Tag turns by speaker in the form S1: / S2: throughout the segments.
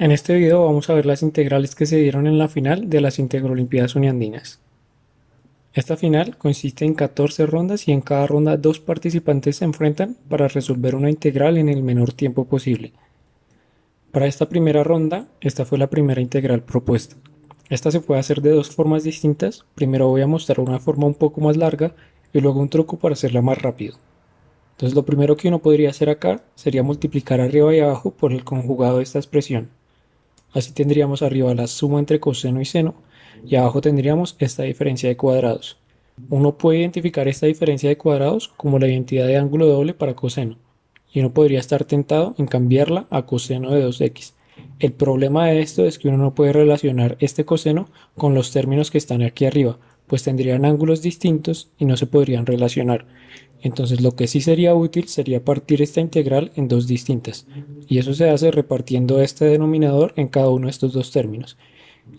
S1: En este video vamos a ver las integrales que se dieron en la final de las Integrolimpiadas Uniandinas. Esta final consiste en 14 rondas y en cada ronda dos participantes se enfrentan para resolver una integral en el menor tiempo posible. Para esta primera ronda, esta fue la primera integral propuesta. Esta se puede hacer de dos formas distintas. Primero voy a mostrar una forma un poco más larga y luego un truco para hacerla más rápido. Entonces lo primero que uno podría hacer acá sería multiplicar arriba y abajo por el conjugado de esta expresión. Así tendríamos arriba la suma entre coseno y seno y abajo tendríamos esta diferencia de cuadrados. Uno puede identificar esta diferencia de cuadrados como la identidad de ángulo doble para coseno y uno podría estar tentado en cambiarla a coseno de 2x. El problema de esto es que uno no puede relacionar este coseno con los términos que están aquí arriba, pues tendrían ángulos distintos y no se podrían relacionar. Entonces lo que sí sería útil sería partir esta integral en dos distintas, y eso se hace repartiendo este denominador en cada uno de estos dos términos.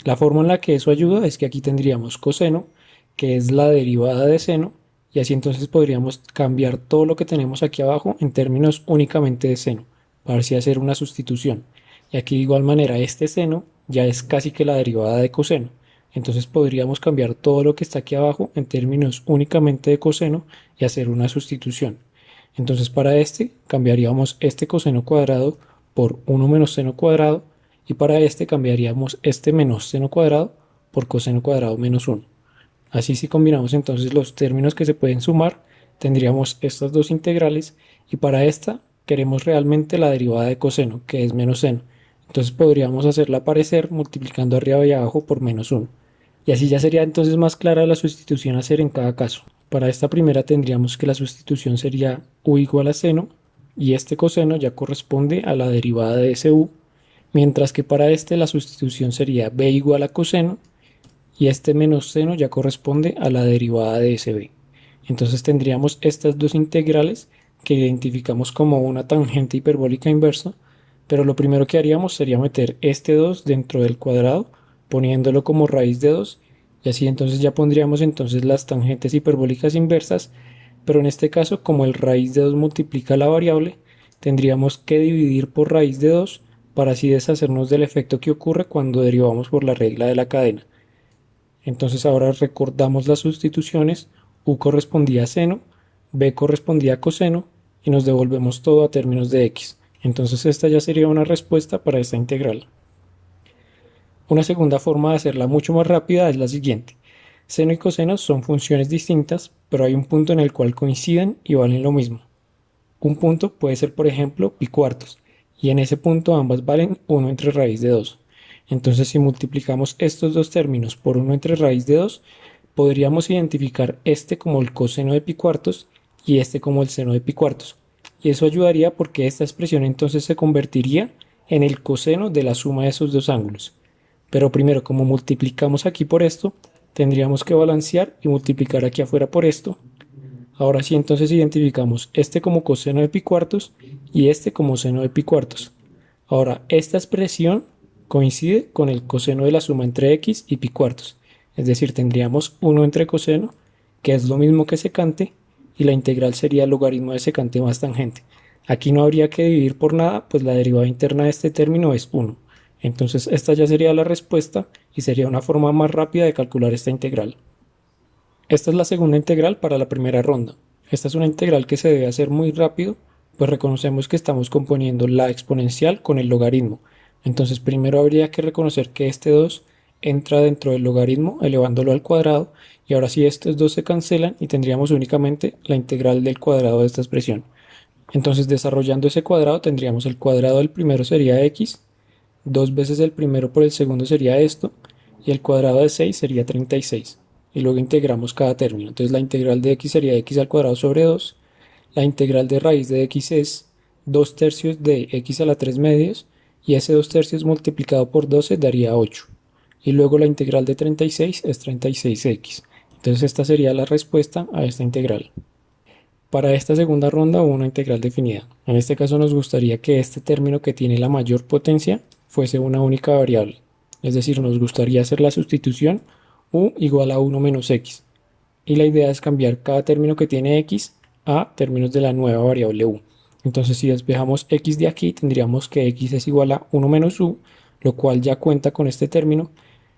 S1: La forma en la que eso ayuda es que aquí tendríamos coseno, que es la derivada de seno, y así entonces podríamos cambiar todo lo que tenemos aquí abajo en términos únicamente de seno, para así hacer una sustitución. Y aquí de igual manera este seno ya es casi que la derivada de coseno. Entonces podríamos cambiar todo lo que está aquí abajo en términos únicamente de coseno y hacer una sustitución. Entonces para este cambiaríamos este coseno cuadrado por 1 menos seno cuadrado y para este cambiaríamos este menos seno cuadrado por coseno cuadrado menos 1. Así si combinamos entonces los términos que se pueden sumar, tendríamos estas dos integrales y para esta queremos realmente la derivada de coseno, que es menos seno. Entonces podríamos hacerla aparecer multiplicando arriba y abajo por menos 1. Y así ya sería entonces más clara la sustitución a hacer en cada caso. Para esta primera tendríamos que la sustitución sería u igual a seno y este coseno ya corresponde a la derivada de ese u, mientras que para este la sustitución sería b igual a coseno y este menos seno ya corresponde a la derivada de ese b. Entonces tendríamos estas dos integrales que identificamos como una tangente hiperbólica inversa, pero lo primero que haríamos sería meter este 2 dentro del cuadrado poniéndolo como raíz de 2 y así entonces ya pondríamos entonces las tangentes hiperbólicas inversas, pero en este caso como el raíz de 2 multiplica la variable, tendríamos que dividir por raíz de 2 para así deshacernos del efecto que ocurre cuando derivamos por la regla de la cadena. Entonces ahora recordamos las sustituciones, u correspondía a seno, b correspondía a coseno y nos devolvemos todo a términos de x. Entonces esta ya sería una respuesta para esta integral. Una segunda forma de hacerla mucho más rápida es la siguiente. Seno y coseno son funciones distintas, pero hay un punto en el cual coinciden y valen lo mismo. Un punto puede ser, por ejemplo, pi cuartos, y en ese punto ambas valen 1 entre raíz de 2. Entonces, si multiplicamos estos dos términos por 1 entre raíz de 2, podríamos identificar este como el coseno de pi cuartos y este como el seno de pi cuartos. Y eso ayudaría porque esta expresión entonces se convertiría en el coseno de la suma de esos dos ángulos. Pero primero, como multiplicamos aquí por esto, tendríamos que balancear y multiplicar aquí afuera por esto. Ahora sí, entonces identificamos este como coseno de pi cuartos y este como seno de pi cuartos. Ahora, esta expresión coincide con el coseno de la suma entre x y pi cuartos. Es decir, tendríamos 1 entre coseno, que es lo mismo que secante, y la integral sería el logaritmo de secante más tangente. Aquí no habría que dividir por nada, pues la derivada interna de este término es 1. Entonces esta ya sería la respuesta y sería una forma más rápida de calcular esta integral. Esta es la segunda integral para la primera ronda. Esta es una integral que se debe hacer muy rápido, pues reconocemos que estamos componiendo la exponencial con el logaritmo. Entonces primero habría que reconocer que este 2 entra dentro del logaritmo elevándolo al cuadrado y ahora sí estos dos se cancelan y tendríamos únicamente la integral del cuadrado de esta expresión. Entonces desarrollando ese cuadrado tendríamos el cuadrado del primero sería x, 2 veces el primero por el segundo sería esto, y el cuadrado de 6 sería 36. Y luego integramos cada término. Entonces la integral de x sería x al cuadrado sobre 2. La integral de raíz de x es 2 tercios de x a la 3 medios, y ese 2 tercios multiplicado por 12 daría 8. Y luego la integral de 36 es 36x. Entonces esta sería la respuesta a esta integral. Para esta segunda ronda hubo una integral definida. En este caso nos gustaría que este término que tiene la mayor potencia fuese una única variable. Es decir, nos gustaría hacer la sustitución u igual a 1 menos x. Y la idea es cambiar cada término que tiene x a términos de la nueva variable u. Entonces si despejamos x de aquí tendríamos que x es igual a 1 menos u lo cual ya cuenta con este término,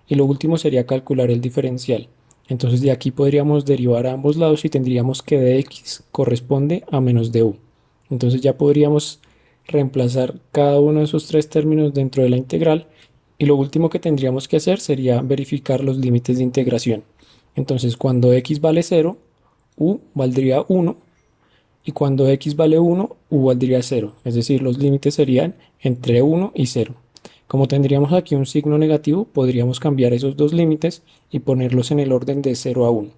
S1: y lo último sería calcular el diferencial. Entonces de aquí podríamos derivar a ambos lados y tendríamos que dx corresponde a menos du. Entonces ya podríamos reemplazar cada uno de esos tres términos dentro de la integral, y lo último que tendríamos que hacer sería verificar los límites de integración. Entonces cuando x vale 0, u valdría 1, y cuando x vale 1, u valdría 0, es decir, los límites serían entre 1 y 0. Como tendríamos aquí un signo negativo, podríamos cambiar esos dos límites y ponerlos en el orden de 0 a 1.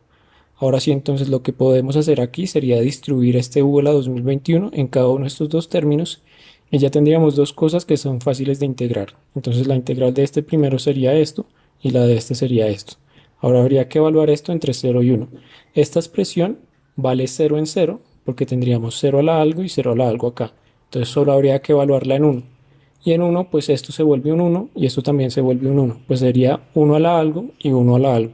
S1: Ahora sí, entonces lo que podemos hacer aquí sería distribuir este u a la 2021 en cada uno de estos dos términos, y ya tendríamos dos cosas que son fáciles de integrar. Entonces la integral de este primero sería esto y la de este sería esto. Ahora habría que evaluar esto entre 0 y 1. Esta expresión vale 0 en 0 porque tendríamos 0 a la algo y 0 a la algo acá. Entonces solo habría que evaluarla en 1. Y en 1 pues esto se vuelve un 1 y esto también se vuelve un 1. Pues sería 1 a la algo y 1 a la algo.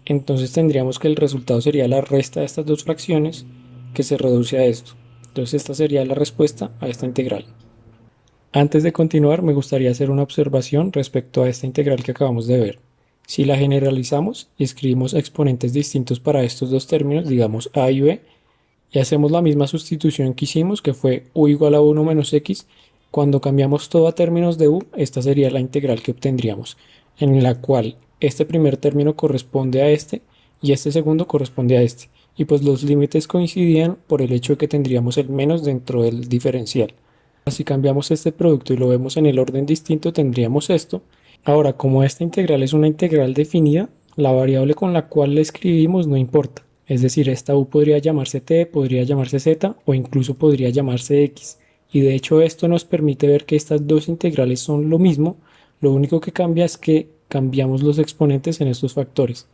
S1: Entonces tendríamos que el resultado sería la resta de estas dos fracciones que se reduce a esto. Entonces esta sería la respuesta a esta integral. Antes de continuar me gustaría hacer una observación respecto a esta integral que acabamos de ver. Si la generalizamos y escribimos exponentes distintos para estos dos términos, digamos a y b, y hacemos la misma sustitución que hicimos, que fue u igual a 1 menos x, cuando cambiamos todo a términos de u, esta sería la integral que obtendríamos, en la cual este primer término corresponde a este y este segundo corresponde a este, y pues los límites coincidían por el hecho de que tendríamos el menos dentro del diferencial. Si cambiamos este producto y lo vemos en el orden distinto, tendríamos esto. Ahora, como esta integral es una integral definida, la variable con la cual la escribimos no importa. Es decir, esta u podría llamarse t, podría llamarse z o incluso podría llamarse x. Y de hecho esto nos permite ver que estas dos integrales son lo mismo, lo único que cambia es que cambiamos los exponentes en estos factores.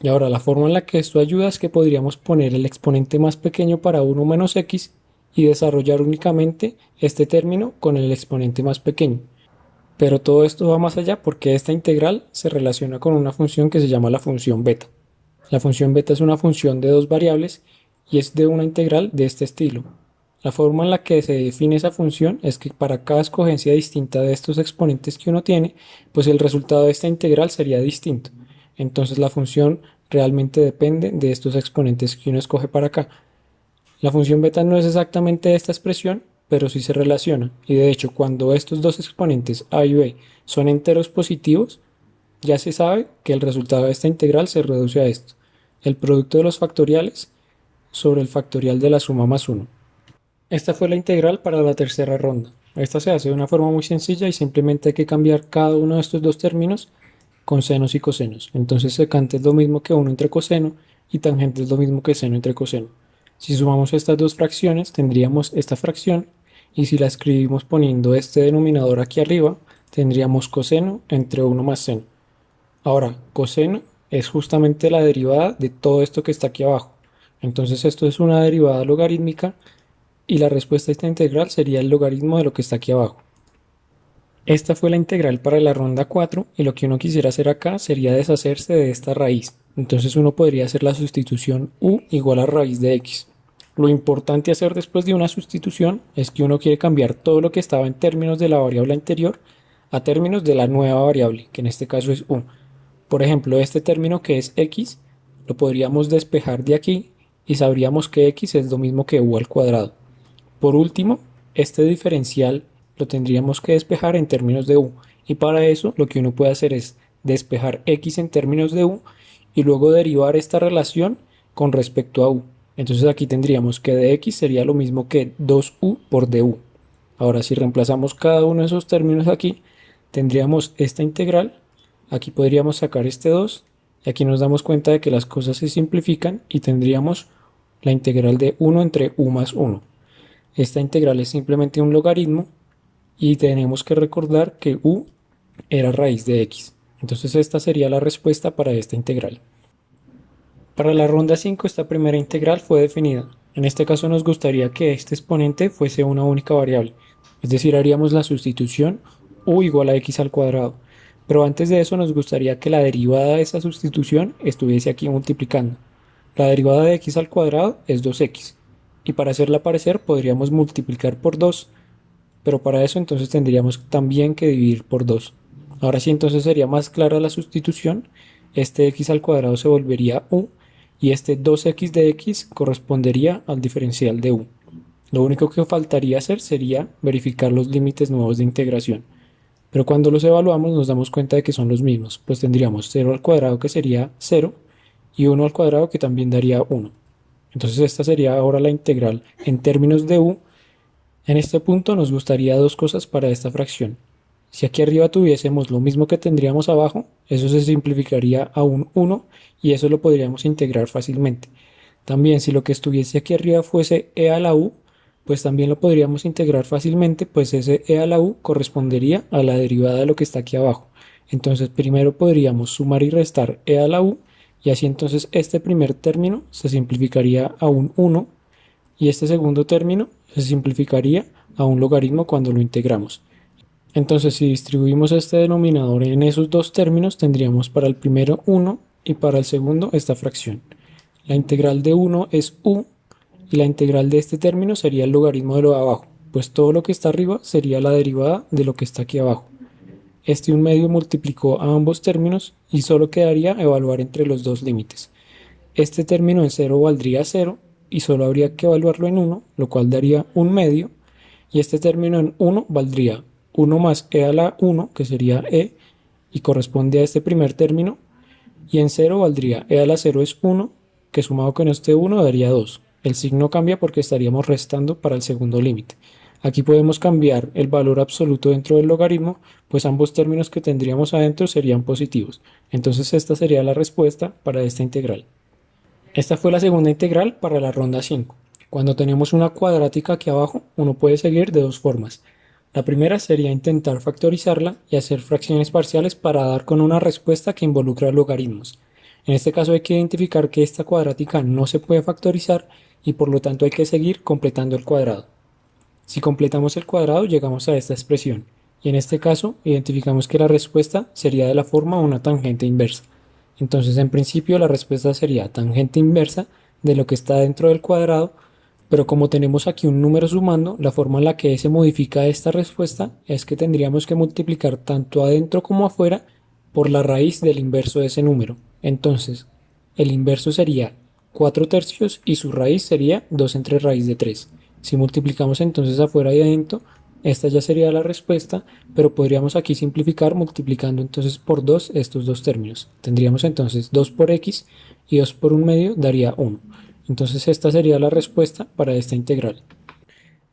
S1: Y ahora la forma en la que esto ayuda es que podríamos poner el exponente más pequeño para 1 menos x y desarrollar únicamente este término con el exponente más pequeño. Pero todo esto va más allá porque esta integral se relaciona con una función que se llama la función beta. La función beta es una función de dos variables y es de una integral de este estilo. La forma en la que se define esa función es que para cada escogencia distinta de estos exponentes que uno tiene, pues el resultado de esta integral sería distinto. Entonces la función realmente depende de estos exponentes que uno escoge para acá. La función beta no es exactamente esta expresión, pero sí se relaciona, y de hecho cuando estos dos exponentes a y b son enteros positivos, ya se sabe que el resultado de esta integral se reduce a esto, el producto de los factoriales sobre el factorial de la suma más 1. Esta fue la integral para la tercera ronda. Esta se hace de una forma muy sencilla y simplemente hay que cambiar cada uno de estos dos términos con senos y cosenos. Entonces secante es lo mismo que 1 entre coseno y tangente es lo mismo que seno entre coseno. Si sumamos estas dos fracciones tendríamos esta fracción, y si la escribimos poniendo este denominador aquí arriba tendríamos coseno entre 1 más seno. Ahora, coseno es justamente la derivada de todo esto que está aquí abajo. Entonces esto es una derivada logarítmica y la respuesta a esta integral sería el logaritmo de lo que está aquí abajo. Esta fue la integral para la ronda 4 y lo que uno quisiera hacer acá sería deshacerse de esta raíz. Entonces uno podría hacer la sustitución u igual a raíz de x. Lo importante hacer después de una sustitución es que uno quiere cambiar todo lo que estaba en términos de la variable anterior a términos de la nueva variable, que en este caso es u. Por ejemplo, este término que es x lo podríamos despejar de aquí y sabríamos que x es lo mismo que u al cuadrado. Por último, este diferencial lo tendríamos que despejar en términos de u, y para eso lo que uno puede hacer es despejar x en términos de u y luego derivar esta relación con respecto a u. Entonces aquí tendríamos que dx sería lo mismo que 2u por du. Ahora si reemplazamos cada uno de esos términos aquí, tendríamos esta integral, aquí podríamos sacar este 2 y aquí nos damos cuenta de que las cosas se simplifican y tendríamos la integral de 1 entre u más 1. Esta integral es simplemente un logaritmo y tenemos que recordar que u era raíz de x. Entonces esta sería la respuesta para esta integral. Para la ronda 5 esta primera integral fue definida. En este caso nos gustaría que este exponente fuese una única variable, es decir, haríamos la sustitución u igual a x al cuadrado. Pero antes de eso nos gustaría que la derivada de esa sustitución estuviese aquí multiplicando. La derivada de x al cuadrado es 2x, y para hacerla aparecer podríamos multiplicar por 2, pero para eso entonces tendríamos también que dividir por 2. Ahora sí, entonces sería más clara la sustitución. Este x al cuadrado se volvería u y este 2x de x correspondería al diferencial de u. Lo único que faltaría hacer sería verificar los límites nuevos de integración. Pero cuando los evaluamos nos damos cuenta de que son los mismos, pues tendríamos 0 al cuadrado que sería 0 y 1 al cuadrado que también daría 1. Entonces esta sería ahora la integral en términos de u. En este punto nos gustaría dos cosas para esta fracción. Si aquí arriba tuviésemos lo mismo que tendríamos abajo, eso se simplificaría a un 1 y eso lo podríamos integrar fácilmente. También si lo que estuviese aquí arriba fuese e a la u, pues también lo podríamos integrar fácilmente, pues ese e a la u correspondería a la derivada de lo que está aquí abajo. Entonces primero podríamos sumar y restar e a la u y así entonces este primer término se simplificaría a un 1 y este segundo término se simplificaría a un logaritmo cuando lo integramos. Entonces si distribuimos este denominador en esos dos términos tendríamos para el primero 1 y para el segundo esta fracción. La integral de 1 es u y la integral de este término sería el logaritmo de lo de abajo, pues todo lo que está arriba sería la derivada de lo que está aquí abajo. Este 1/2 multiplicó a ambos términos y solo quedaría evaluar entre los dos límites. Este término en 0 valdría 0 y solo habría que evaluarlo en 1, lo cual daría 1/2 y este término en 1 valdría 1 más e a la 1, que sería e, y corresponde a este primer término, y en 0 valdría e a la 0 es 1, que sumado con este 1 daría 2. El signo cambia porque estaríamos restando para el segundo límite. Aquí podemos cambiar el valor absoluto dentro del logaritmo, pues ambos términos que tendríamos adentro serían positivos. Entonces esta sería la respuesta para esta integral. Esta fue la segunda integral para la ronda 5. Cuando tenemos una cuadrática aquí abajo, uno puede seguir de dos formas. La primera sería intentar factorizarla y hacer fracciones parciales para dar con una respuesta que involucra logaritmos. En este caso hay que identificar que esta cuadrática no se puede factorizar y por lo tanto hay que seguir completando el cuadrado. Si completamos el cuadrado llegamos a esta expresión y en este caso identificamos que la respuesta sería de la forma una tangente inversa. Entonces en principio la respuesta sería tangente inversa de lo que está dentro del cuadrado, pero como tenemos aquí un número sumando, la forma en la que se modifica esta respuesta es que tendríamos que multiplicar tanto adentro como afuera por la raíz del inverso de ese número. Entonces el inverso sería 4 tercios y su raíz sería 2 entre raíz de 3. Si multiplicamos entonces afuera y adentro, esta ya sería la respuesta, pero podríamos aquí simplificar multiplicando entonces por 2 estos dos términos. Tendríamos entonces 2 por x y 2 por 1/2 daría 1. Entonces esta sería la respuesta para esta integral.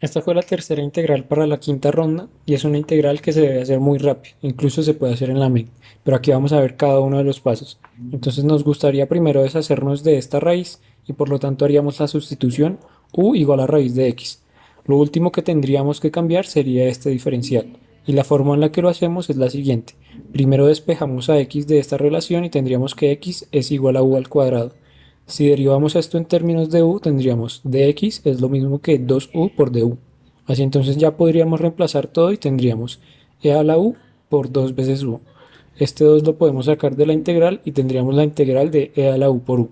S1: Esta fue la tercera integral para la quinta ronda y es una integral que se debe hacer muy rápido, incluso se puede hacer en la mente, pero aquí vamos a ver cada uno de los pasos. Entonces nos gustaría primero deshacernos de esta raíz y por lo tanto haríamos la sustitución u igual a raíz de x. Lo último que tendríamos que cambiar sería este diferencial y la forma en la que lo hacemos es la siguiente. Primero despejamos a x de esta relación y tendríamos que x es igual a u al cuadrado. Si derivamos esto en términos de u, tendríamos dx es lo mismo que 2u por du. Así entonces ya podríamos reemplazar todo y tendríamos e a la u por 2 veces u. Este 2 lo podemos sacar de la integral y tendríamos la integral de e a la u por u.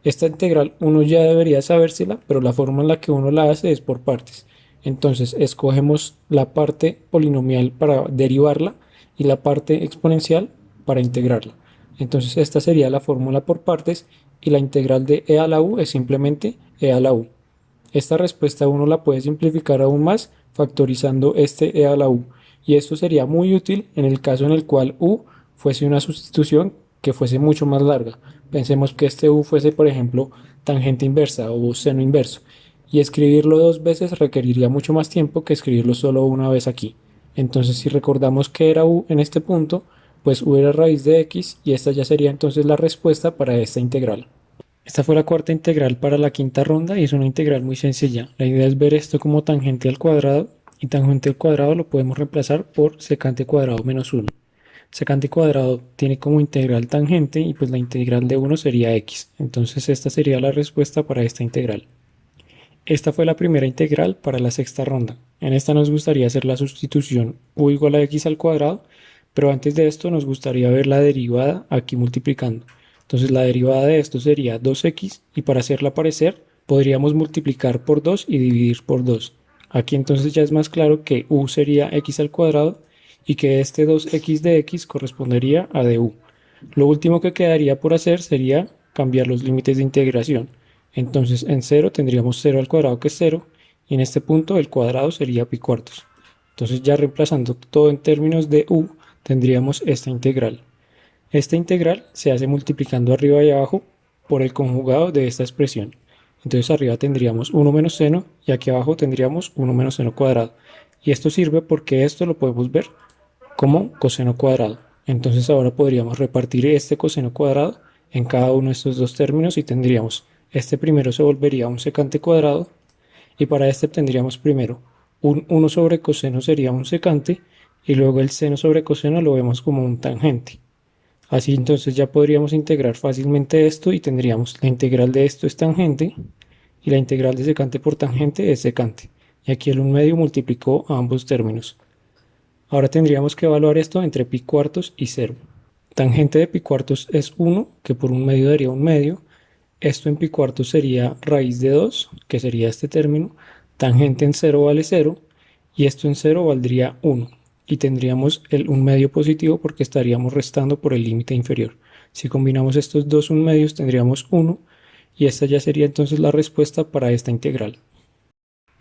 S1: Esta integral uno ya debería sabérsela, pero la forma en la que uno la hace es por partes. Entonces escogemos la parte polinomial para derivarla y la parte exponencial para integrarla. Entonces esta sería la fórmula por partes y la integral de e a la u es simplemente e a la u. Esta respuesta uno la puede simplificar aún más factorizando este e a la u y esto sería muy útil en el caso en el cual u fuese una sustitución que fuese mucho más larga. Pensemos que este u fuese por ejemplo tangente inversa o seno inverso y escribirlo dos veces requeriría mucho más tiempo que escribirlo solo una vez aquí. Entonces si recordamos que era u en este punto, pues u era raíz de x y esta ya sería entonces la respuesta para esta integral. Esta fue la cuarta integral para la quinta ronda y es una integral muy sencilla. La idea es ver esto como tangente al cuadrado y tangente al cuadrado lo podemos reemplazar por secante cuadrado menos 1. Secante cuadrado tiene como integral tangente y pues la integral de 1 sería x. Entonces esta sería la respuesta para esta integral. Esta fue la primera integral para la sexta ronda. En esta nos gustaría hacer la sustitución u igual a x al cuadrado, pero antes de esto nos gustaría ver la derivada aquí multiplicando. Entonces la derivada de esto sería 2x y para hacerla aparecer podríamos multiplicar por 2 y dividir por 2. Aquí entonces ya es más claro que u sería x al cuadrado y que este 2x de x correspondería a du. Lo último que quedaría por hacer sería cambiar los límites de integración. Entonces en 0 tendríamos 0 al cuadrado, que es 0, y en este punto el cuadrado sería pi cuartos. Entonces ya reemplazando todo en términos de u, tendríamos esta integral. Esta integral se hace multiplicando arriba y abajo por el conjugado de esta expresión. Entonces arriba tendríamos 1 menos seno y aquí abajo tendríamos 1 menos seno cuadrado. Y esto sirve porque esto lo podemos ver como coseno cuadrado. Entonces ahora podríamos repartir este coseno cuadrado en cada uno de estos dos términos y tendríamos este primero se volvería un secante cuadrado y para este tendríamos primero un 1 sobre coseno sería un secante y luego el seno sobre coseno lo vemos como un tangente. Así entonces ya podríamos integrar fácilmente esto y tendríamos la integral de esto es tangente y la integral de secante por tangente es secante. Y aquí el 1 medio multiplicó a ambos términos. Ahora tendríamos que evaluar esto entre pi cuartos y 0. Tangente de pi cuartos es 1, que por 1 medio daría 1 medio. Esto en pi cuartos sería raíz de 2, que sería este término. Tangente en 0 vale 0 y esto en 0 valdría 1 y tendríamos el 1 medio positivo porque estaríamos restando por el límite inferior. Si combinamos estos dos 1 medios tendríamos 1 y esta ya sería entonces la respuesta para esta integral.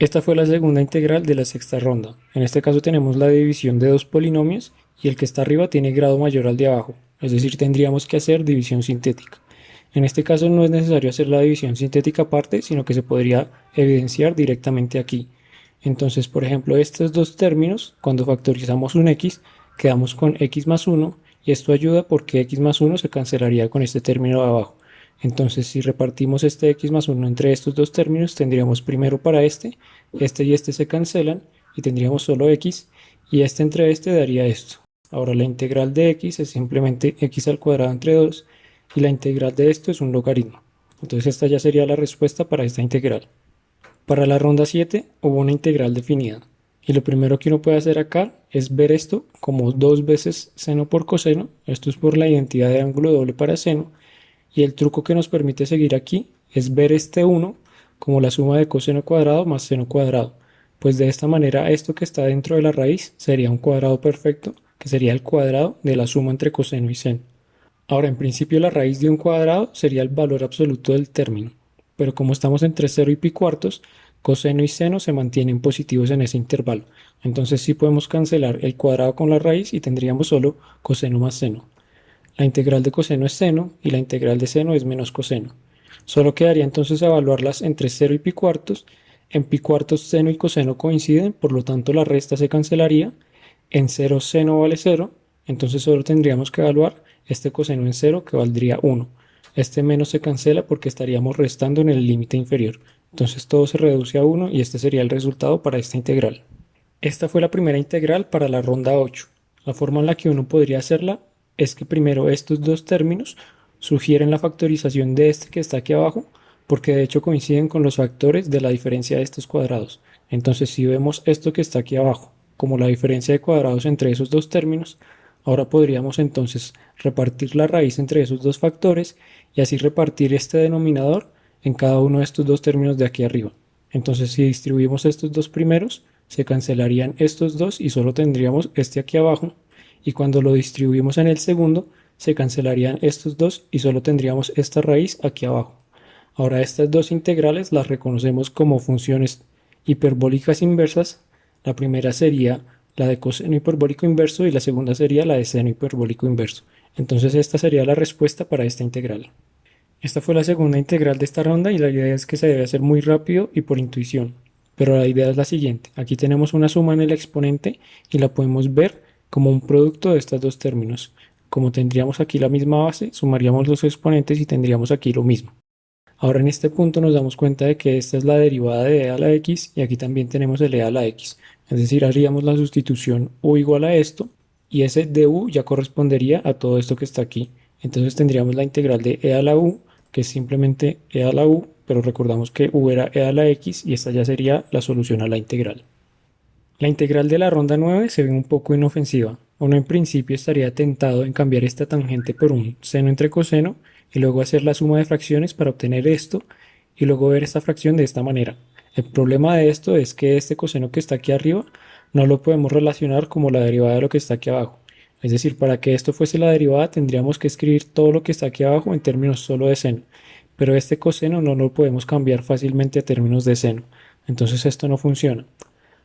S1: Esta fue la segunda integral de la sexta ronda. En este caso tenemos la división de dos polinomios y el que está arriba tiene grado mayor al de abajo, es decir, tendríamos que hacer división sintética. En este caso no es necesario hacer la división sintética aparte, sino que se podría evidenciar directamente aquí. Entonces, por ejemplo, estos dos términos, cuando factorizamos un x, quedamos con x más 1 y esto ayuda porque x más 1 se cancelaría con este término de abajo. Entonces, si repartimos este x más 1 entre estos dos términos, tendríamos primero para este y este se cancelan y tendríamos solo x y este entre este daría esto. Ahora la integral de x es simplemente x al cuadrado entre 2 y la integral de esto es un logaritmo. Entonces esta ya sería la respuesta para esta integral. Para la ronda 7 hubo una integral definida y lo primero que uno puede hacer acá es ver esto como 2 veces seno por coseno. Esto es por la identidad de ángulo doble para seno y el truco que nos permite seguir aquí es ver este 1 como la suma de coseno cuadrado más seno cuadrado. Pues de esta manera esto que está dentro de la raíz sería un cuadrado perfecto, que sería el cuadrado de la suma entre coseno y seno. Ahora, en principio la raíz de un cuadrado sería el valor absoluto del término, pero como estamos entre 0 y pi cuartos, coseno y seno se mantienen positivos en ese intervalo. Entonces sí podemos cancelar el cuadrado con la raíz y tendríamos solo coseno más seno. La integral de coseno es seno y la integral de seno es menos coseno. Solo quedaría entonces evaluarlas entre 0 y pi cuartos. En pi cuartos seno y coseno coinciden, por lo tanto la resta se cancelaría. En 0 seno vale 0, entonces solo tendríamos que evaluar este coseno en 0 que valdría 1. Este menos se cancela porque estaríamos restando en el límite inferior. Entonces todo se reduce a 1 y este sería el resultado para esta integral. Esta fue la primera integral para la ronda 8. La forma en la que uno podría hacerla es que primero estos dos términos sugieren la factorización de este que está aquí abajo, porque de hecho coinciden con los factores de la diferencia de estos cuadrados. Entonces si vemos esto que está aquí abajo como la diferencia de cuadrados entre esos dos términos, ahora podríamos entonces repartir la raíz entre esos dos factores y así repartir este denominador en cada uno de estos dos términos de aquí arriba. Entonces si distribuimos estos dos primeros, se cancelarían estos dos y solo tendríamos este aquí abajo, y cuando lo distribuimos en el segundo, se cancelarían estos dos y solo tendríamos esta raíz aquí abajo. Ahora estas dos integrales las reconocemos como funciones hiperbólicas inversas. La primera sería la de coseno hiperbólico inverso y la segunda sería la de seno hiperbólico inverso. Entonces esta sería la respuesta para esta integral. Esta fue la segunda integral de esta ronda y la idea es que se debe hacer muy rápido y por intuición. Pero la idea es la siguiente. Aquí tenemos una suma en el exponente y la podemos ver como un producto de estos dos términos. Como tendríamos aquí la misma base, sumaríamos los exponentes y tendríamos aquí lo mismo. Ahora en este punto nos damos cuenta de que esta es la derivada de e a la x y aquí también tenemos el e a la x. Es decir, haríamos la sustitución u igual a esto y ese du ya correspondería a todo esto que está aquí. Entonces tendríamos la integral de e a la u, que es simplemente e a la u, pero recordamos que u era e a la x y esta ya sería la solución a la integral. La integral de la ronda 9 se ve un poco inofensiva. Uno en principio estaría tentado en cambiar esta tangente por un seno entre coseno y luego hacer la suma de fracciones para obtener esto y luego ver esta fracción de esta manera. El problema de esto es que este coseno que está aquí arriba no lo podemos relacionar como la derivada de lo que está aquí abajo. Es decir, para que esto fuese la derivada tendríamos que escribir todo lo que está aquí abajo en términos solo de seno. Pero este coseno no lo podemos cambiar fácilmente a términos de seno. Entonces esto no funciona.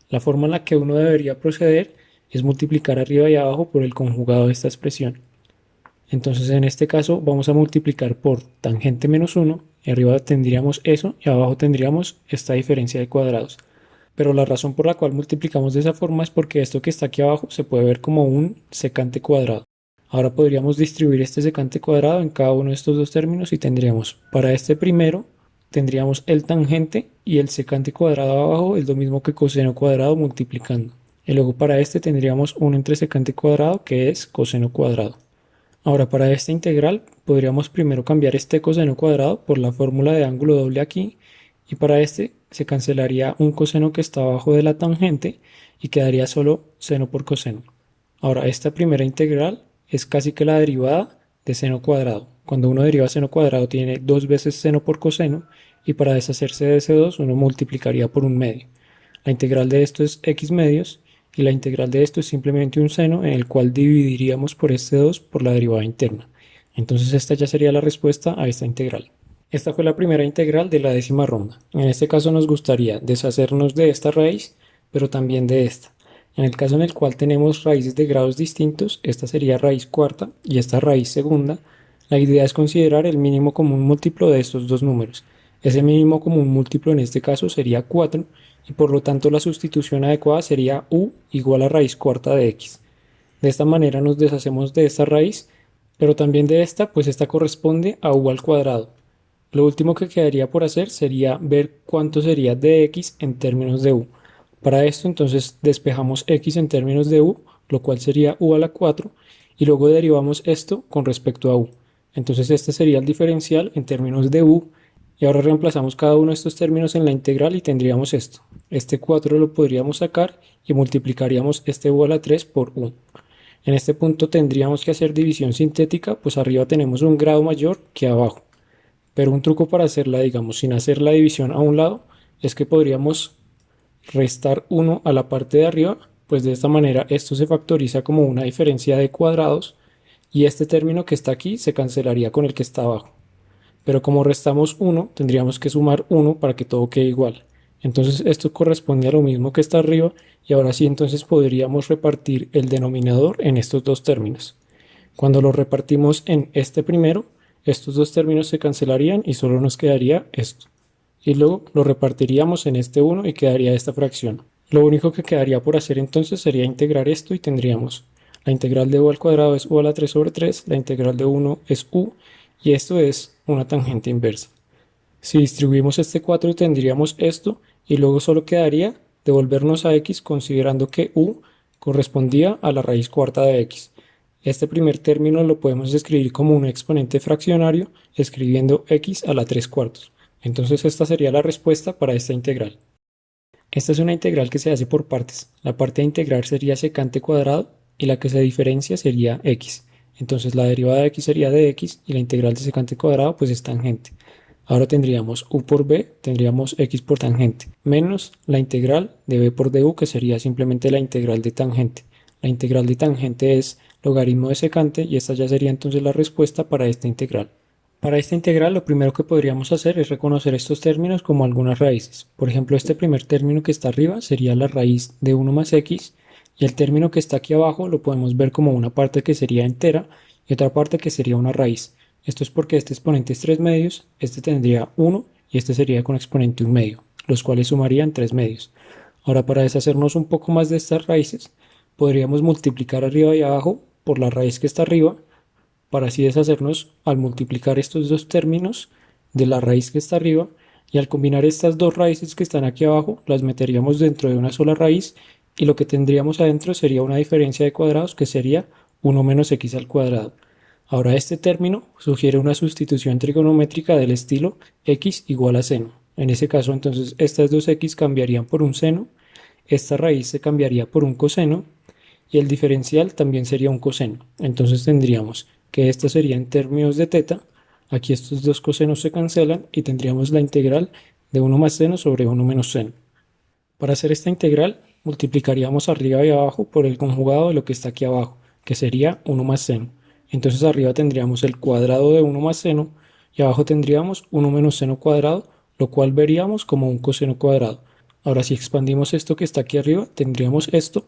S1: La forma en la que uno debería proceder es multiplicar arriba y abajo por el conjugado de esta expresión. Entonces en este caso vamos a multiplicar por tangente menos 1, y arriba tendríamos eso y abajo tendríamos esta diferencia de cuadrados. Pero la razón por la cual multiplicamos de esa forma es porque esto que está aquí abajo se puede ver como un secante cuadrado. Ahora podríamos distribuir este secante cuadrado en cada uno de estos dos términos y tendríamos, para este primero, tendríamos el tangente y el secante cuadrado abajo es lo mismo que coseno cuadrado multiplicando. Y luego para este tendríamos 1 entre secante cuadrado que es coseno cuadrado. Ahora para esta integral podríamos primero cambiar este coseno cuadrado por la fórmula de ángulo doble aquí y para este se cancelaría un coseno que está abajo de la tangente y quedaría solo seno por coseno. Ahora esta primera integral es casi que la derivada de seno cuadrado. Cuando uno deriva seno cuadrado tiene dos veces seno por coseno y para deshacerse de ese 2 uno multiplicaría por un medio. La integral de esto es x medios y la integral de esto es simplemente un seno en el cual dividiríamos por este 2 por la derivada interna. Entonces esta ya sería la respuesta a esta integral. Esta fue la primera integral de la décima ronda. En este caso nos gustaría deshacernos de esta raíz, pero también de esta. En el caso en el cual tenemos raíces de grados distintos, esta sería raíz cuarta y esta raíz segunda, la idea es considerar el mínimo común múltiplo de estos dos números. Ese mínimo común múltiplo en este caso sería 4 y por lo tanto la sustitución adecuada sería u igual a raíz cuarta de x. De esta manera nos deshacemos de esta raíz, pero también de esta, pues esta corresponde a u al cuadrado. Lo último que quedaría por hacer sería ver cuánto sería de x en términos de u. Para esto entonces despejamos x en términos de u, lo cual sería u a la 4, y luego derivamos esto con respecto a u. Entonces este sería el diferencial en términos de u, y ahora reemplazamos cada uno de estos términos en la integral y tendríamos esto. Este 4 lo podríamos sacar y multiplicaríamos este u a la 3 por u. En este punto tendríamos que hacer división sintética, pues arriba tenemos un grado mayor que abajo. Pero un truco para hacerla, digamos, sin hacer la división a un lado, es que podríamos restar 1 a la parte de arriba, pues de esta manera esto se factoriza como una diferencia de cuadrados y este término que está aquí se cancelaría con el que está abajo. Pero como restamos 1, tendríamos que sumar 1 para que todo quede igual. Entonces esto corresponde a lo mismo que está arriba y ahora sí entonces podríamos repartir el denominador en estos dos términos. Cuando lo repartimos en este primero, estos dos términos se cancelarían y solo nos quedaría esto. Y luego lo repartiríamos en este 1 y quedaría esta fracción. Lo único que quedaría por hacer entonces sería integrar esto y tendríamos la integral de u al cuadrado es u a la 3 sobre 3, la integral de 1 es u y esto es una tangente inversa. Si distribuimos este 4 tendríamos esto y luego solo quedaría devolvernos a x considerando que u correspondía a la raíz cuarta de x. Este primer término lo podemos escribir como un exponente fraccionario escribiendo x a la 3 cuartos. Entonces esta sería la respuesta para esta integral. Esta es una integral que se hace por partes. La parte a integrar sería secante cuadrado y la que se diferencia sería x. Entonces la derivada de x sería de x y la integral de secante cuadrado pues es tangente. Ahora tendríamos u por b, tendríamos x por tangente, menos la integral de b por du que sería simplemente la integral de tangente. La integral de tangente es logaritmo de secante y esta ya sería entonces la respuesta para esta integral. Para esta integral lo primero que podríamos hacer es reconocer estos términos como algunas raíces. Por ejemplo, este primer término que está arriba sería la raíz de 1 más x y el término que está aquí abajo lo podemos ver como una parte que sería entera y otra parte que sería una raíz. Esto es porque este exponente es 3 medios, este tendría 1 y este sería con exponente 1 medio, los cuales sumarían 3 medios. Ahora para deshacernos un poco más de estas raíces, podríamos multiplicar arriba y abajo por la raíz que está arriba, para así deshacernos al multiplicar estos dos términos de la raíz que está arriba y al combinar estas dos raíces que están aquí abajo las meteríamos dentro de una sola raíz y lo que tendríamos adentro sería una diferencia de cuadrados que sería 1 menos x al cuadrado. Ahora este término sugiere una sustitución trigonométrica del estilo x igual a seno. En ese caso entonces estas dos x cambiarían por un seno, esta raíz se cambiaría por un coseno y el diferencial también sería un coseno. Entonces tendríamos que esto sería en términos de teta, aquí estos dos cosenos se cancelan y tendríamos la integral de 1 más seno sobre 1 menos seno. Para hacer esta integral multiplicaríamos arriba y abajo por el conjugado de lo que está aquí abajo, que sería 1 más seno. Entonces arriba tendríamos el cuadrado de 1 más seno y abajo tendríamos 1 menos seno cuadrado, lo cual veríamos como un coseno cuadrado. Ahora si expandimos esto que está aquí arriba, tendríamos esto,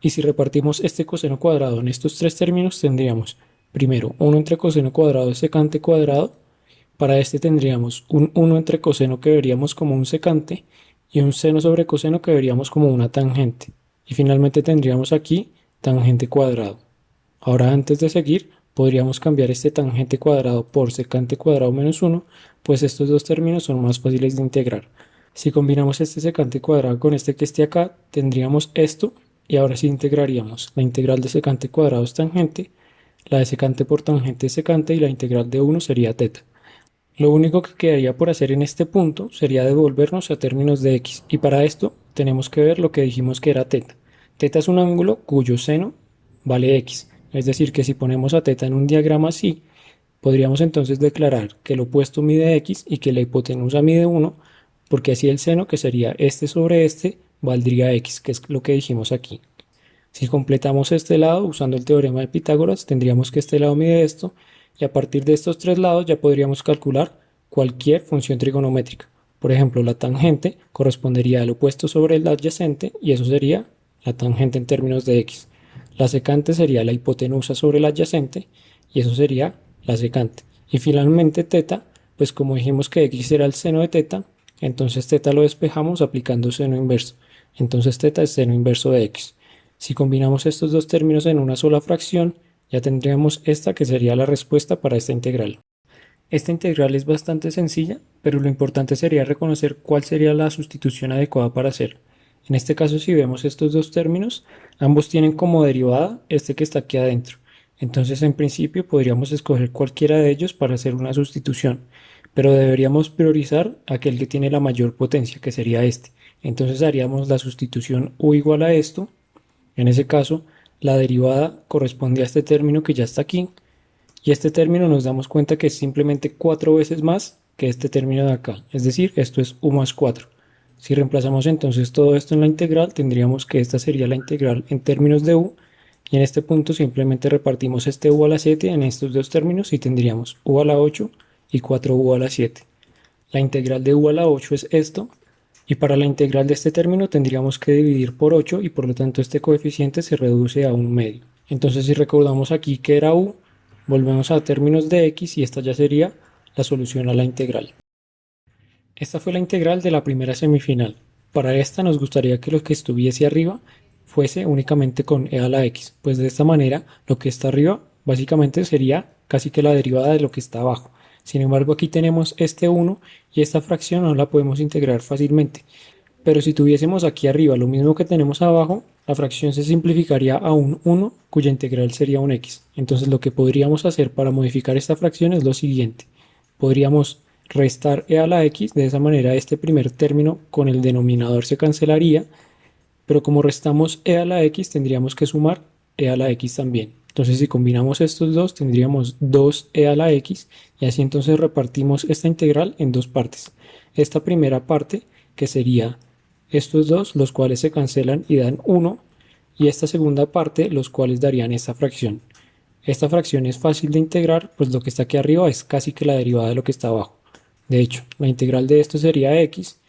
S1: y si repartimos este coseno cuadrado en estos tres términos, tendríamos primero 1 entre coseno cuadrado de secante cuadrado. Para este tendríamos un 1 entre coseno que veríamos como un secante y un seno sobre coseno que veríamos como una tangente. Y finalmente tendríamos aquí tangente cuadrado. Ahora antes de seguir, podríamos cambiar este tangente cuadrado por secante cuadrado menos 1, pues estos dos términos son más fáciles de integrar. Si combinamos este secante cuadrado con este que esté acá, tendríamos esto, y ahora sí integraríamos. La integral de secante cuadrado es tangente, la de secante por tangente es secante y la integral de 1 sería teta. Lo único que quedaría por hacer en este punto sería devolvernos a términos de x, y para esto tenemos que ver lo que dijimos que era teta. Teta es un ángulo cuyo seno vale x, es decir que si ponemos a teta en un diagrama así, podríamos entonces declarar que el opuesto mide x y que la hipotenusa mide 1, porque así el seno, que sería este sobre este, valdría x, que es lo que dijimos aquí. Si completamos este lado usando el teorema de Pitágoras, tendríamos que este lado mide esto, y a partir de estos tres lados ya podríamos calcular cualquier función trigonométrica. Por ejemplo, la tangente correspondería al opuesto sobre el adyacente, y eso sería la tangente en términos de x. La secante sería la hipotenusa sobre el adyacente, y eso sería la secante. Y finalmente teta, pues como dijimos que x era el seno de teta, entonces teta lo despejamos aplicando seno inverso. Entonces teta es seno inverso de x. Si combinamos estos dos términos en una sola fracción, ya tendríamos esta que sería la respuesta para esta integral. Esta integral es bastante sencilla, pero lo importante sería reconocer cuál sería la sustitución adecuada para hacer. En este caso, si vemos estos dos términos, ambos tienen como derivada este que está aquí adentro. Entonces, en principio, podríamos escoger cualquiera de ellos para hacer una sustitución, pero deberíamos priorizar aquel que tiene la mayor potencia, que sería este. Entonces haríamos la sustitución u igual a esto. En ese caso, la derivada corresponde a este término que ya está aquí, y este término nos damos cuenta que es simplemente 4 veces más que este término de acá, es decir, esto es u más 4. Si reemplazamos entonces todo esto en la integral, tendríamos que esta sería la integral en términos de u, y en este punto simplemente repartimos este u a la 7 en estos dos términos y tendríamos u a la 8 y 4u a la 7. La integral de u a la 8 es esto, y para la integral de este término tendríamos que dividir por 8 y por lo tanto este coeficiente se reduce a 1 medio. Entonces si recordamos aquí que era u, volvemos a términos de x y esta ya sería la solución a la integral. Esta fue la integral de la primera semifinal. Para esta nos gustaría que lo que estuviese arriba fuese únicamente con e a la x, pues de esta manera lo que está arriba básicamente sería casi que la derivada de lo que está abajo. Sin embargo, aquí tenemos este 1 y esta fracción no la podemos integrar fácilmente. Pero si tuviésemos aquí arriba lo mismo que tenemos abajo, la fracción se simplificaría a un 1 cuya integral sería un x. Entonces lo que podríamos hacer para modificar esta fracción es lo siguiente. Podríamos restar e a la x, de esa manera este primer término con el denominador se cancelaría, pero como restamos e a la x tendríamos que sumar e a la x también. Entonces si combinamos estos dos tendríamos 2e a la x y así entonces repartimos esta integral en dos partes. Esta primera parte que sería estos dos, los cuales se cancelan y dan 1, y esta segunda parte, los cuales darían esta fracción. Esta fracción es fácil de integrar, pues lo que está aquí arriba es casi que la derivada de lo que está abajo. De hecho, la integral de esto sería x,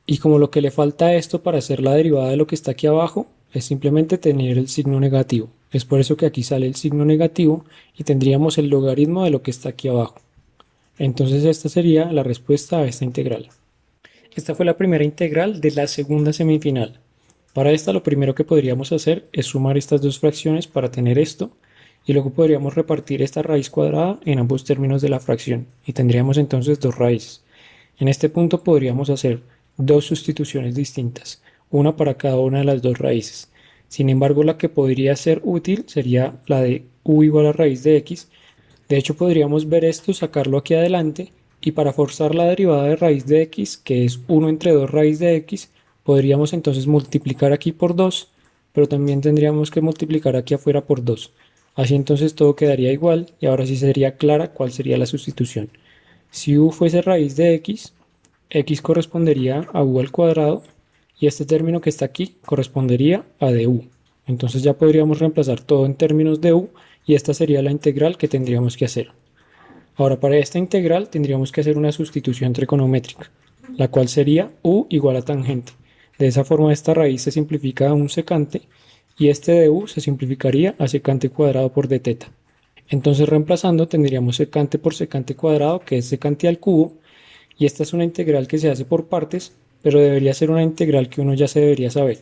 S1: y como lo que le falta a esto para hacer la derivada de lo que está aquí abajo es simplemente tener el signo negativo. Es por eso que aquí sale el signo negativo y tendríamos el logaritmo de lo que está aquí abajo. Entonces esta sería la respuesta a esta integral. Esta fue la primera integral de la segunda semifinal. Para esta lo primero que podríamos hacer es sumar estas dos fracciones para tener esto, y luego podríamos repartir esta raíz cuadrada en ambos términos de la fracción, y tendríamos entonces dos raíces. En este punto podríamos hacer dos sustituciones distintas, una para cada una de las dos raíces. Sin embargo, la que podría ser útil sería la de u igual a raíz de x. De hecho, podríamos ver esto, sacarlo aquí adelante, y para forzar la derivada de raíz de x, que es 1 entre 2 raíz de x, podríamos entonces multiplicar aquí por 2, pero también tendríamos que multiplicar aquí afuera por 2. Así entonces todo quedaría igual, y ahora sí sería clara cuál sería la sustitución. Si u fuese raíz de x, x correspondería a u al cuadrado, y este término que está aquí correspondería a du. Entonces ya podríamos reemplazar todo en términos de u y esta sería la integral que tendríamos que hacer. Ahora para esta integral tendríamos que hacer una sustitución trigonométrica, la cual sería u igual a tangente. De esa forma esta raíz se simplifica a un secante y este de u se simplificaría a secante cuadrado por d teta. Entonces reemplazando tendríamos secante por secante cuadrado, que es secante al cubo, y esta es una integral que se hace por partes, pero debería ser una integral que uno ya se debería saber.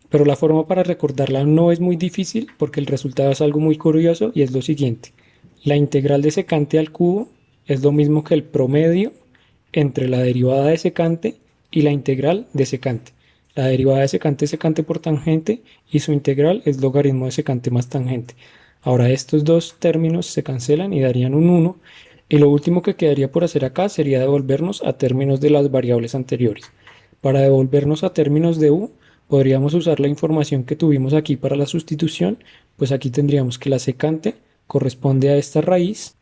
S1: Pero la forma para recordarla no es muy difícil porque el resultado es algo muy curioso y es lo siguiente. La integral de secante al cubo es lo mismo que el promedio entre la derivada de secante y la integral de secante. La derivada de secante es secante por tangente y su integral es logaritmo de secante más tangente. Ahora estos dos términos se cancelan y darían un 1 y lo último que quedaría por hacer acá sería devolvernos a términos de las variables anteriores. Para devolvernos a términos de u podríamos usar la información que tuvimos aquí para la sustitución, pues aquí tendríamos que la secante corresponde a esta raíz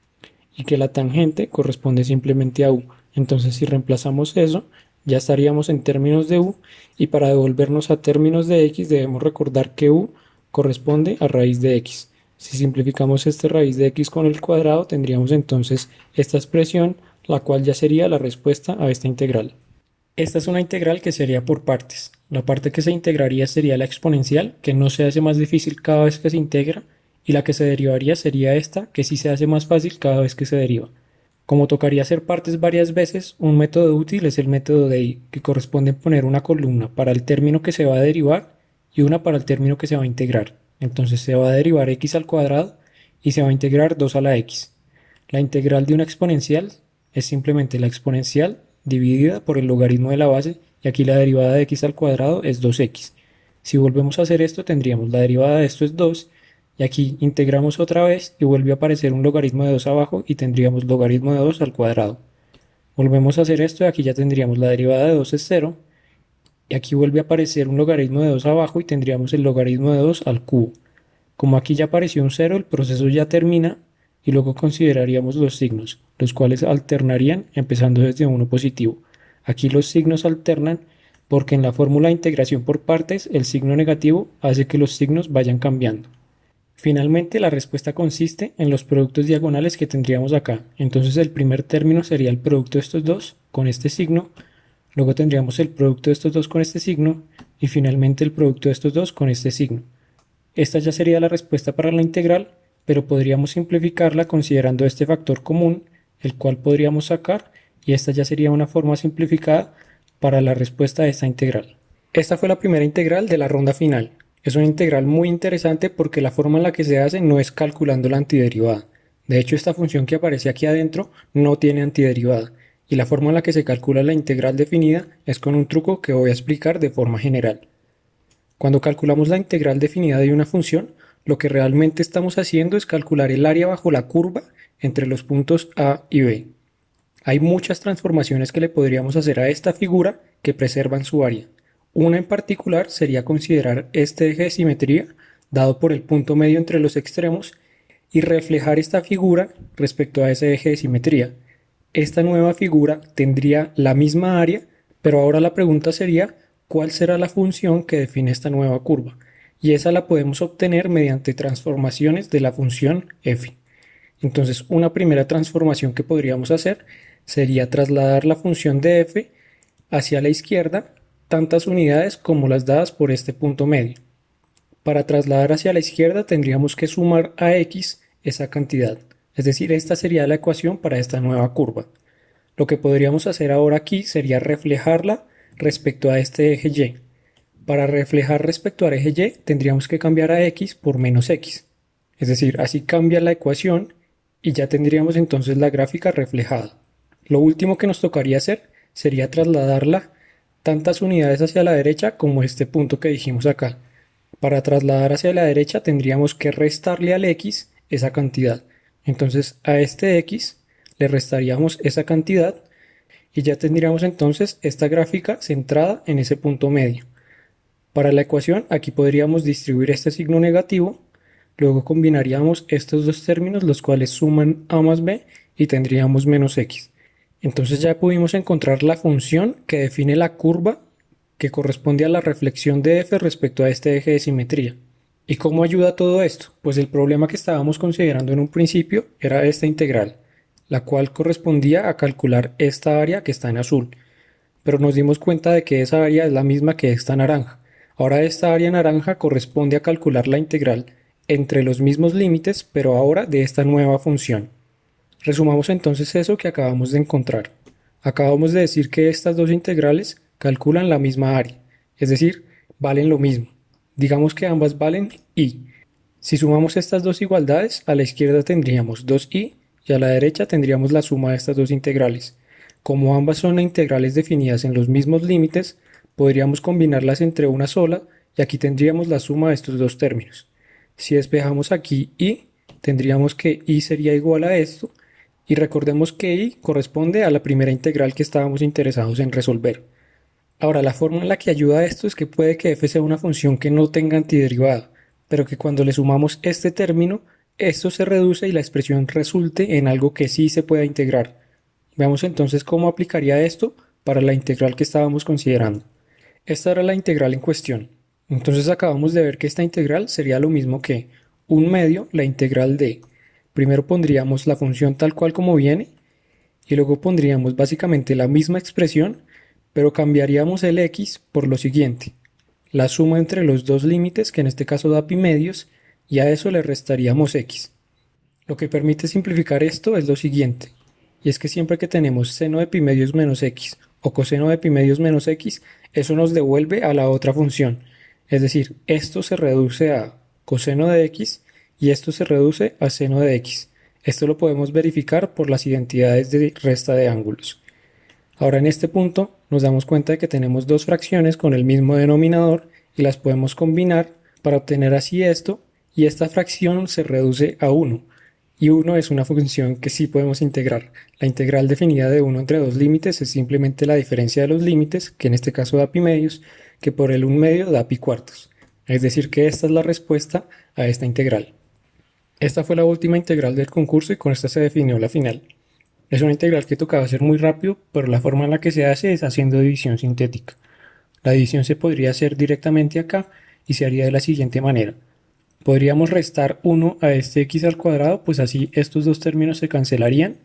S1: y que la tangente corresponde simplemente a u. Entonces si reemplazamos eso, ya estaríamos en términos de u y para devolvernos a términos de x debemos recordar que u corresponde a raíz de x. Si simplificamos esta raíz de x con el cuadrado, tendríamos entonces esta expresión, la cual ya sería la respuesta a esta integral. Esta es una integral que sería por partes. La parte que se integraría sería la exponencial, que no se hace más difícil cada vez que se integra, y la que se derivaría sería esta, que sí se hace más fácil cada vez que se deriva. Como tocaría hacer partes varias veces, un método útil es el método de I, que corresponde a poner una columna para el término que se va a derivar y una para el término que se va a integrar. Entonces se va a derivar x al cuadrado y se va a integrar 2 a la x. La integral de una exponencial es simplemente la exponencial dividida por el logaritmo de la base y aquí la derivada de x al cuadrado es 2x. Si volvemos a hacer esto tendríamos la derivada de esto es 2 y aquí integramos otra vez y vuelve a aparecer un logaritmo de 2 abajo y tendríamos logaritmo de 2 al cuadrado. Volvemos a hacer esto y aquí ya tendríamos la derivada de 2 es 0 y aquí vuelve a aparecer un logaritmo de 2 abajo y tendríamos el logaritmo de 2 al cubo. Como aquí ya apareció un 0, el proceso ya termina y luego consideraríamos los signos, los cuales alternarían empezando desde 1 positivo. Aquí los signos alternan porque en la fórmula de integración por partes el signo negativo hace que los signos vayan cambiando. Finalmente la respuesta consiste en los productos diagonales que tendríamos acá. Entonces el primer término sería el producto de estos dos con este signo, luego tendríamos el producto de estos dos con este signo y finalmente el producto de estos dos con este signo. Esta ya sería la respuesta para la integral, pero podríamos simplificarla considerando este factor común, el cual podríamos sacar, y esta ya sería una forma simplificada para la respuesta de esta integral. Esta fue la primera integral de la ronda final. Es una integral muy interesante porque la forma en la que se hace no es calculando la antiderivada. De hecho, esta función que aparece aquí adentro no tiene antiderivada, y la forma en la que se calcula la integral definida es con un truco que voy a explicar de forma general. Cuando calculamos la integral definida de una función, lo que realmente estamos haciendo es calcular el área bajo la curva entre los puntos A y B. Hay muchas transformaciones que le podríamos hacer a esta figura que preservan su área. Una en particular sería considerar este eje de simetría dado por el punto medio entre los extremos y reflejar esta figura respecto a ese eje de simetría. Esta nueva figura tendría la misma área, pero ahora la pregunta sería ¿cuál será la función que define esta nueva curva? Y esa la podemos obtener mediante transformaciones de la función f. Entonces, una primera transformación que podríamos hacer sería trasladar la función de f hacia la izquierda tantas unidades como las dadas por este punto medio. Para trasladar hacia la izquierda tendríamos que sumar a x esa cantidad. Es decir, esta sería la ecuación para esta nueva curva. Lo que podríamos hacer ahora aquí sería reflejarla respecto a este eje y. Para reflejar respecto al eje y tendríamos que cambiar a x por menos x. Es decir, así cambia la ecuación y ya tendríamos entonces la gráfica reflejada. Lo último que nos tocaría hacer sería trasladarla tantas unidades hacia la derecha como este punto que dijimos acá. Para trasladar hacia la derecha tendríamos que restarle al x esa cantidad. Entonces a este x le restaríamos esa cantidad y ya tendríamos entonces esta gráfica centrada en ese punto medio. Para la ecuación aquí podríamos distribuir este signo negativo, luego combinaríamos estos dos términos los cuales suman a más b y tendríamos menos x. Entonces ya pudimos encontrar la función que define la curva que corresponde a la reflexión de f respecto a este eje de simetría. ¿Y cómo ayuda todo esto? Pues el problema que estábamos considerando en un principio era esta integral, la cual correspondía a calcular esta área que está en azul, pero nos dimos cuenta de que esa área es la misma que esta naranja. Ahora esta área naranja corresponde a calcular la integral entre los mismos límites, pero ahora de esta nueva función. Resumamos entonces eso que acabamos de encontrar. Acabamos de decir que estas dos integrales calculan la misma área, es decir, valen lo mismo. Digamos que ambas valen i. Si sumamos estas dos igualdades, a la izquierda tendríamos 2i y a la derecha tendríamos la suma de estas dos integrales. Como ambas son integrales definidas en los mismos límites, podríamos combinarlas entre una sola y aquí tendríamos la suma de estos dos términos. Si despejamos aquí i, tendríamos que i sería igual a esto, y recordemos que i corresponde a la primera integral que estábamos interesados en resolver. Ahora, la forma en la que ayuda a esto es que puede que f sea una función que no tenga antiderivada, pero que cuando le sumamos este término, esto se reduce y la expresión resulte en algo que sí se pueda integrar. Veamos entonces cómo aplicaría esto para la integral que estábamos considerando. Esta era la integral en cuestión. Entonces acabamos de ver que esta integral sería lo mismo que 1/2 la integral de. Primero pondríamos la función tal cual como viene y luego pondríamos básicamente la misma expresión, pero cambiaríamos el x por lo siguiente: la suma entre los dos límites, que en este caso da pi medios, y a eso le restaríamos x. Lo que permite simplificar esto es lo siguiente, y es que siempre que tenemos seno de pi medios menos x o coseno de pi medios menos x, eso nos devuelve a la otra función. Es decir, esto se reduce a coseno de x y esto se reduce a seno de x. Esto lo podemos verificar por las identidades de resta de ángulos. Ahora en este punto nos damos cuenta de que tenemos dos fracciones con el mismo denominador y las podemos combinar para obtener así esto, y esta fracción se reduce a 1. Y 1 es una función que sí podemos integrar. La integral definida de 1 entre dos límites es simplemente la diferencia de los límites, que en este caso da pi medios, que por el 1/2 da pi cuartos. Es decir que esta es la respuesta a esta integral. Esta fue la última integral del concurso y con esta se definió la final. Es una integral que tocaba hacer muy rápido, pero la forma en la que se hace es haciendo división sintética. La división se podría hacer directamente acá y se haría de la siguiente manera. Podríamos restar 1 a este x al cuadrado, pues así estos dos términos se cancelarían,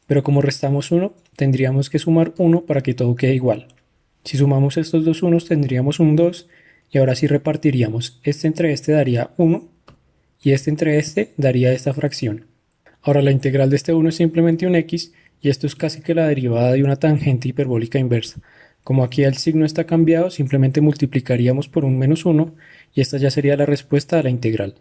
S1: pero como restamos 1, tendríamos que sumar 1 para que todo quede igual. Si sumamos estos dos unos tendríamos un 2, y ahora sí repartiríamos. Este entre este daría 1, y este entre este daría esta fracción. Ahora la integral de este 1 es simplemente un x, y esto es casi que la derivada de una tangente hiperbólica inversa. Como aquí el signo está cambiado, simplemente multiplicaríamos por un menos 1, y esta ya sería la respuesta a la integral.